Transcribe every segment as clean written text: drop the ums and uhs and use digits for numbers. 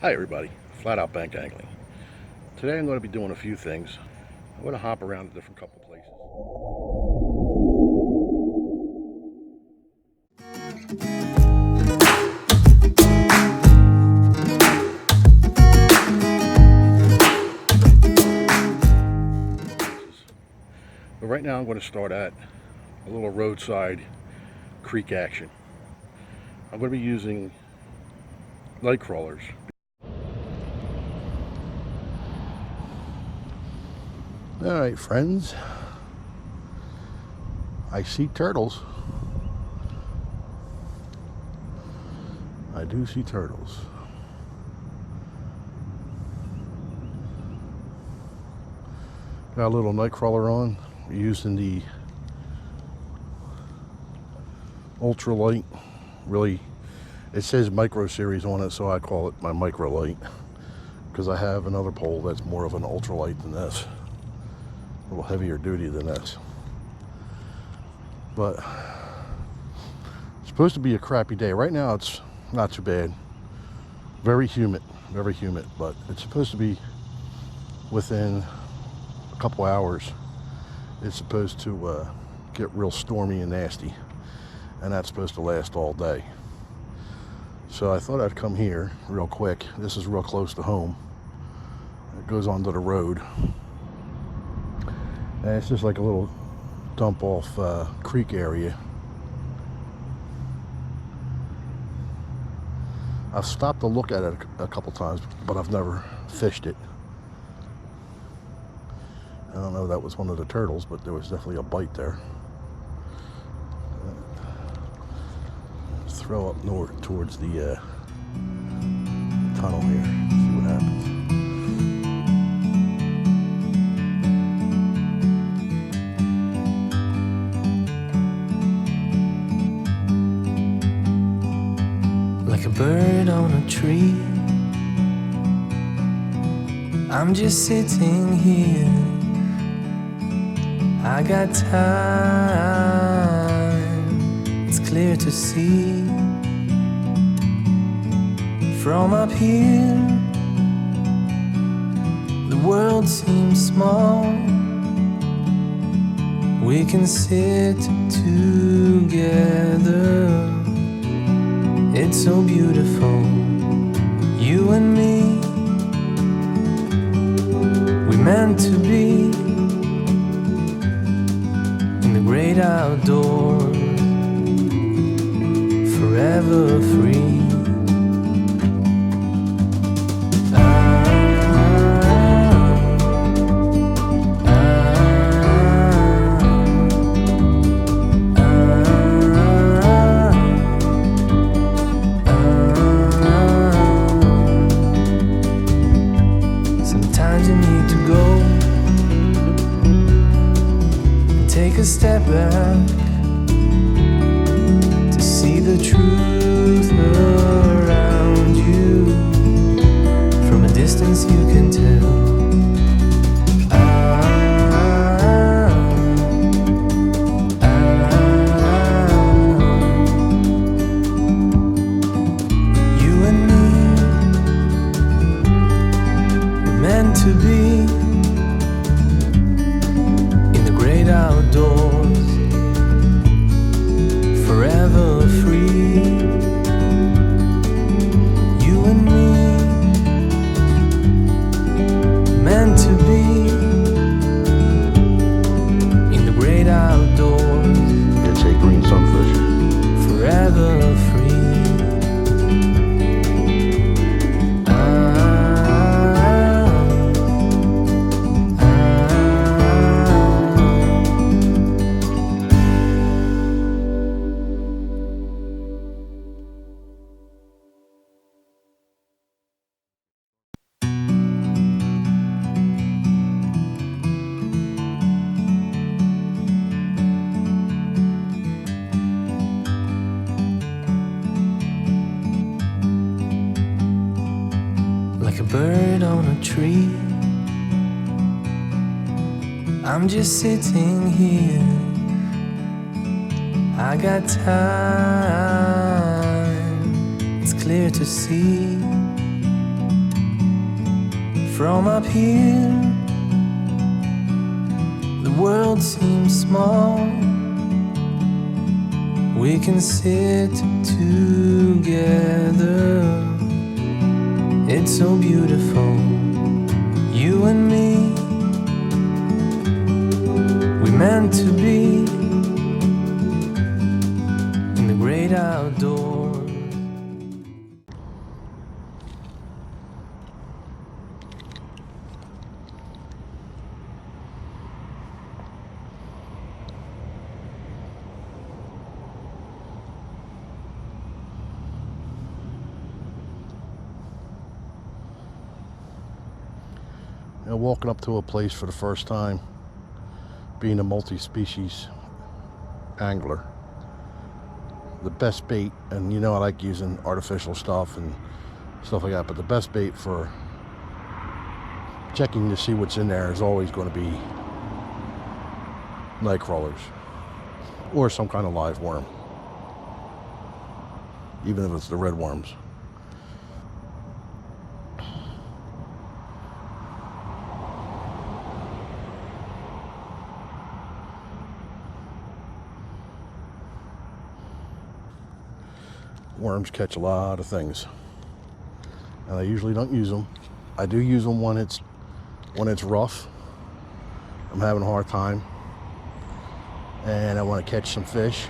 Hi everybody, Flat Out Bank Angling. Today I'm going to be doing a few things. I'm going to hop around to different couple places. But right now I'm going to start at a little roadside creek action. I'm going to be using light crawlers. Alright friends, I see turtles. I do see turtles. Got a little night crawler on, using the ultralight. Really, it says micro series on it, so I call it my micro light, because I have another pole that's more of an ultralight than this, a little heavier duty than this. But it's supposed to be a crappy day. Right now it's not too bad. Very humid, but it's supposed to be within a couple hours. It's supposed to get real stormy and nasty, and that's supposed to last all day. So I thought I'd come here real quick. This is real close to home. It goes onto the road, and it's just like a little dump off creek area. I've stopped to look at it a couple times, but I've never fished it. I don't know if that was one of the turtles, but there was definitely a bite there. Let's throw up north towards the tunnel here, see what happens. Like a bird on a tree, I'm just sitting here. I got time, it's clear to see. From up here, the world seems small. We can sit together. It's so beautiful, you and me. We meant to be in the great outdoors, forever free. Take a step back to see the truth around you. From a distance you can tell. You and me were meant to be outdoors, forever free. You and me, meant to be in the great outdoors. It's a green sunfish. Forever free. Like a bird on a tree, I'm just sitting here. I got time, it's clear to see. From up here, the world seems small. We can sit together. It's so beautiful, you and me. We meant to be in the great outdoors. You know, walking up to a place for the first time, being a multi-species angler, the best bait, and you know I like using artificial stuff and stuff like that, but the best bait for checking to see what's in there is always going to be night crawlers or some kind of live worm, even if it's the red worms. Worms catch a lot of things, and I usually don't use them. I do use them when it's rough, I'm having a hard time, and I want to catch some fish,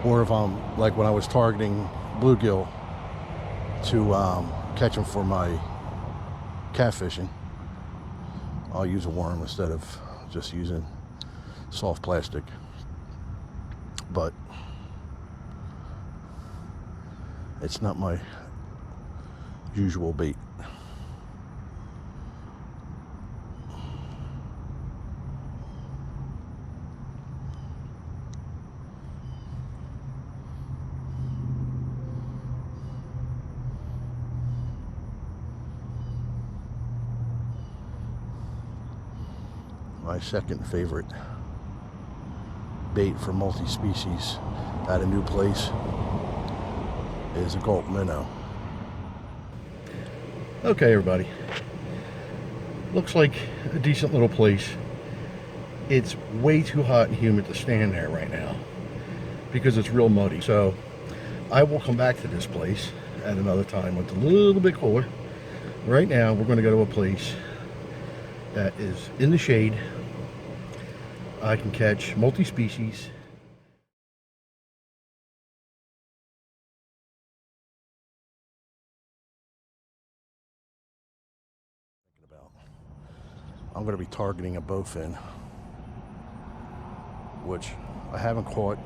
or if I'm like when I was targeting bluegill to catch them for my catfishing, I'll use a worm instead of just using soft plastic. But it's not my usual bait. My second favorite bait for multi-species at a new place is a gulp minnow. Okay, everybody, looks like a decent little place. It's way too hot and humid to stand there right now because it's real muddy, so I will come back to this place at another time when it's a little bit cooler. Right now we're going to go to a place that is in the shade. I can catch multi-species. I'm going to be targeting a bowfin, which I haven't caught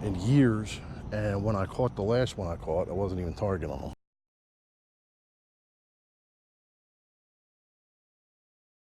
in years, and when I caught the last one I caught, I wasn't even targeting them.